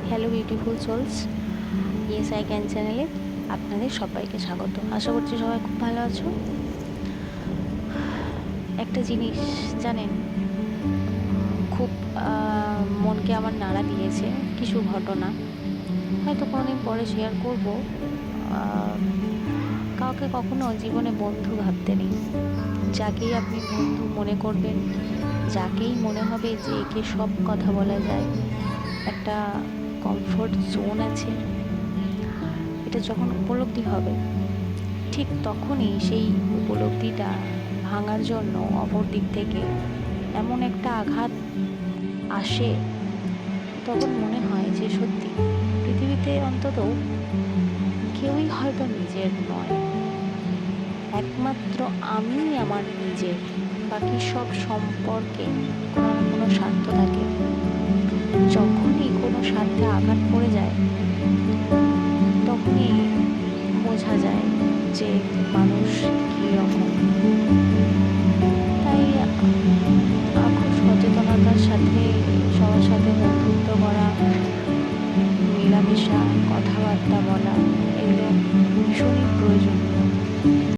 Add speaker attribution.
Speaker 1: Hello beautiful souls, yes I can চ্যানেলে আপনাদের সবাইকে স্বাগত। আশা করছি সবাই খুব ভালো আছো। একটা জিনিস জানেন, খুব মনকে আমার নাড়া দিয়েছে কিছু ঘটনা, হয়তো কোনোদিন পরে শেয়ার করব। কাউকে কখনো জীবনে বন্ধু ভাবতে নেই। যাকেই আপনি বন্ধু মনে করবেন, যাকেই মনে হবে যে একে সব কথা বলা যায়, একটা কমফোর্ট জোন আছে, এটা যখন উপলব্ধি হবে, ঠিক তখনই সেই উপলব্ধিটা ভাঙার জন্য অপর দিক থেকে এমন একটা আঘাত আসে, তখন মনে হয় যে সত্যি পৃথিবীতে অন্তত কেউই হয়তো নিজের নয়, একমাত্র আমি আমার নিজের। বাকি সব সম্পর্কে কোনো না কোনো স্বার্থ থাকে। যখনই কোনো স্বার্থে আঘাত পড়ে যায়, তখনই বোঝা যায় যে মানুষ কীরকম। তাই খুব সচেতনতার সাথে সবার সাথে বন্ধুত্ব করা, মেলামেশা, কথাবার্তা বলা, এগুলো ভীষণই প্রয়োজনীয়।